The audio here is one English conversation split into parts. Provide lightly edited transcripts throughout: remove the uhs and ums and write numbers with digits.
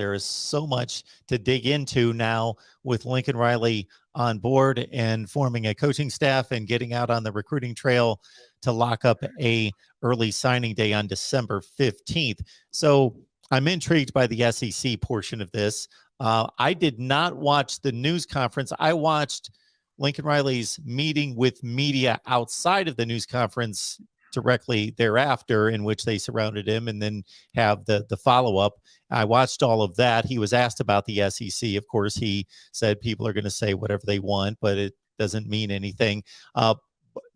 there is so much to dig into now with Lincoln Riley on board and forming a coaching staff and getting out on the recruiting trail to lock up a early signing day on December 15th. So I'm intrigued by the SEC portion of this. I did not watch the news conference. I watched Lincoln Riley's meeting with media outside of the news conference directly thereafter, in which they surrounded him, and then have the follow-up. I watched all of that. He was asked about the SEC. Of course, he said people are going to say whatever they want, but it doesn't mean anything.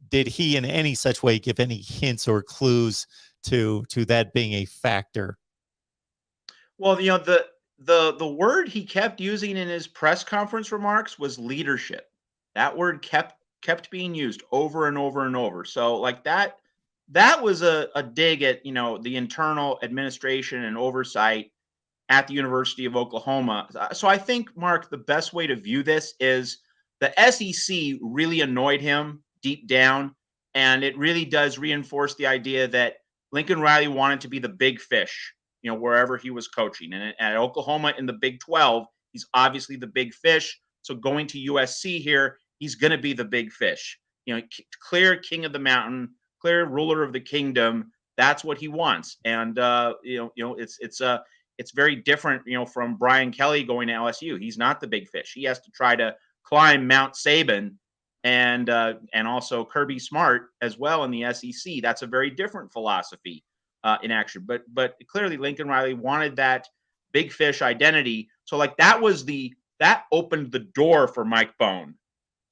Did he in any such way give any hints or clues to that being a factor? Well, the word he kept using in his press conference remarks was leadership. That word kept being used over and over and over. So like that was a dig at, the internal administration and oversight at the University of Oklahoma. So I think, Mark, the best way to view this is the SEC really annoyed him deep down, and it really does reinforce the idea that Lincoln Riley wanted to be the big fish, wherever he was coaching. And at Oklahoma in the Big 12, he's obviously the big fish. So going to USC here, he's going to be the big fish. Clear king of the mountain, clear ruler of the kingdom. That's what he wants. And it's very different, from Brian Kelly going to LSU. He's not the big fish. He has to try to climb Mount Saban and also Kirby Smart as well in the SEC. That's a very different philosophy in action. But clearly Lincoln Riley wanted that big fish identity. So like that opened the door for Mike Bohn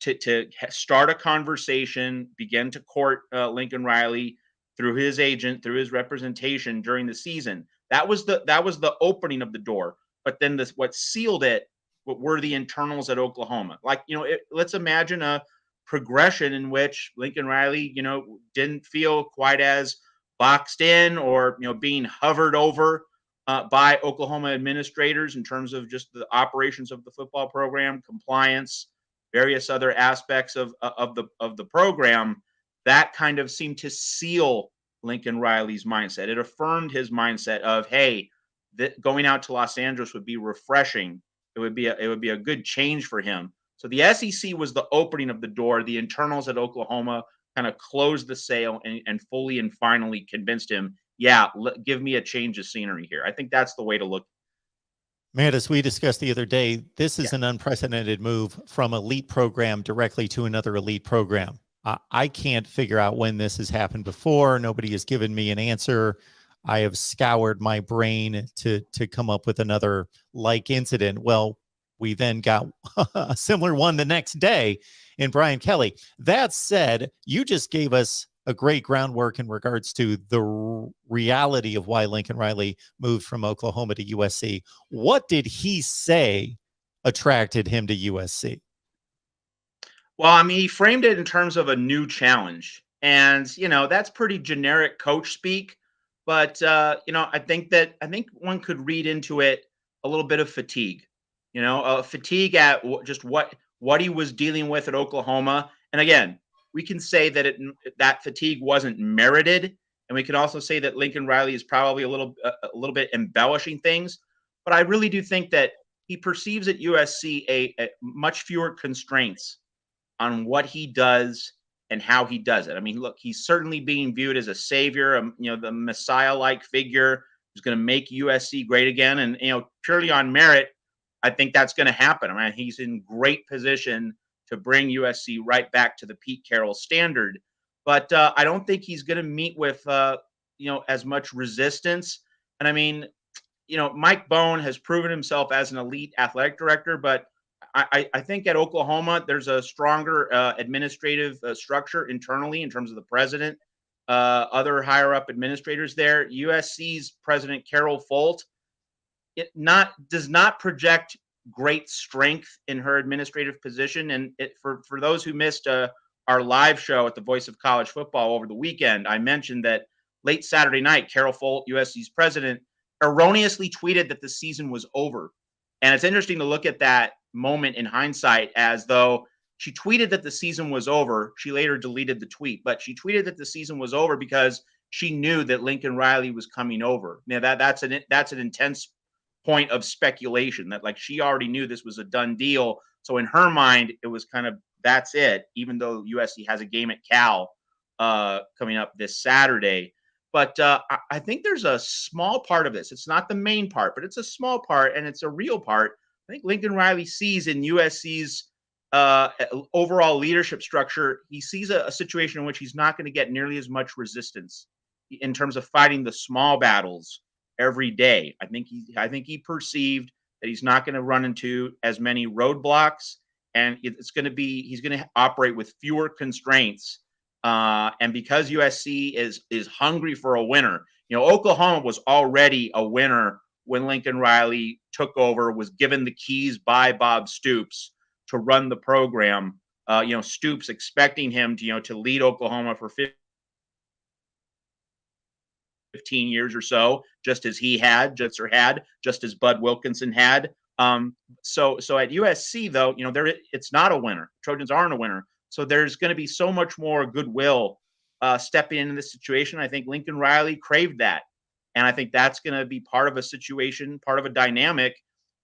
to start a conversation, begin to court Lincoln Riley through his agent, through his representation during the season. That was the opening of the door. But then what sealed it were the internals at Oklahoma. Like, let's imagine a progression in which Lincoln Riley, didn't feel quite as boxed in or, being hovered over by Oklahoma administrators in terms of just the operations of the football program, compliance, various other aspects of the program. That kind of seemed to seal Lincoln Riley's mindset. It affirmed his mindset of, hey, going out to Los Angeles would be refreshing. It would be a good change for him. So the SEC was the opening of the door. The internals at Oklahoma kind of closed the sale and fully and finally convinced him, yeah, give me a change of scenery here. I think that's the way to look. Matt, as we discussed the other day, this is an unprecedented move from elite program directly to another elite program. I can't figure out when this has happened before. Nobody has given me an answer. I have scoured my brain to come up with another like incident. Well, we then got a similar one the next day in Brian Kelly. That said, you just gave us a great groundwork in regards to the reality of why Lincoln Riley moved from Oklahoma to USC. What did he say attracted him to USC? Well, I mean, he framed it in terms of a new challenge. And, that's pretty generic coach speak. But, I think one could read into it a little bit of fatigue, fatigue at just what he was dealing with at Oklahoma. And again, we can say that that fatigue wasn't merited. And we could also say that Lincoln Riley is probably a little bit embellishing things. But I really do think that he perceives at USC a much fewer constraints on what he does and how he does it. I mean, look, he's certainly being viewed as a savior, the Messiah-like figure who's going to make USC great again. And, purely on merit, I think that's going to happen. I mean, he's in great position to bring USC right back to the Pete Carroll standard. But I don't think he's going to meet with, as much resistance. And I mean, Mike Bohn has proven himself as an elite athletic director, but I think at Oklahoma, there's a stronger administrative structure internally in terms of the president, other higher up administrators there. USC's president, Carol Folt, does not project great strength in her administrative position. And for those who missed our live show at the Voice of College Football over the weekend, I mentioned that late Saturday night, Carol Folt, USC's president, erroneously tweeted that the season was over. And it's interesting to look at that moment in hindsight as though she tweeted that the season was over. She later deleted the tweet, but she tweeted that the season was over because she knew that Lincoln Riley was coming over. Now that's an intense point of speculation that like she already knew this was a done deal. So in her mind, it was kind of that's it, even though USC has a game at Cal coming up this Saturday. But I think there's a small part of this. It's not the main part, but it's a small part and it's a real part. I think Lincoln Riley sees in USC's overall leadership structure, he sees a situation in which he's not going to get nearly as much resistance in terms of fighting the small battles every day. I think he perceived that he's not going to run into as many roadblocks, and he's going to operate with fewer constraints. And because USC is hungry for a winner, Oklahoma was already a winner when Lincoln Riley took over, was given the keys by Bob Stoops to run the program. Stoops expecting him to lead Oklahoma for 15 years or so, just as he had, just as Bud Wilkinson had. So at USC though, it's not a winner. Trojans aren't a winner. So there's going to be so much more goodwill stepping into this situation. I think Lincoln Riley craved that. And I think that's going to be part of a situation, part of a dynamic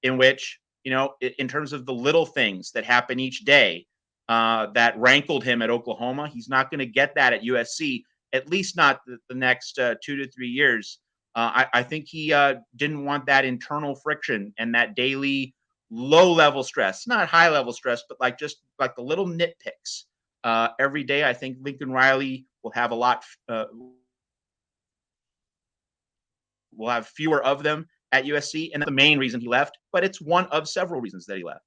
in which, in terms of the little things that happen each day that rankled him at Oklahoma, he's not going to get that at USC, at least not the next 2 to 3 years. I think he didn't want that internal friction and that daily low-level stress, not high-level stress, but just the little nitpicks every day. I think Lincoln Riley will have we'll have fewer of them at USC, and that's the main reason he left, but it's one of several reasons that he left.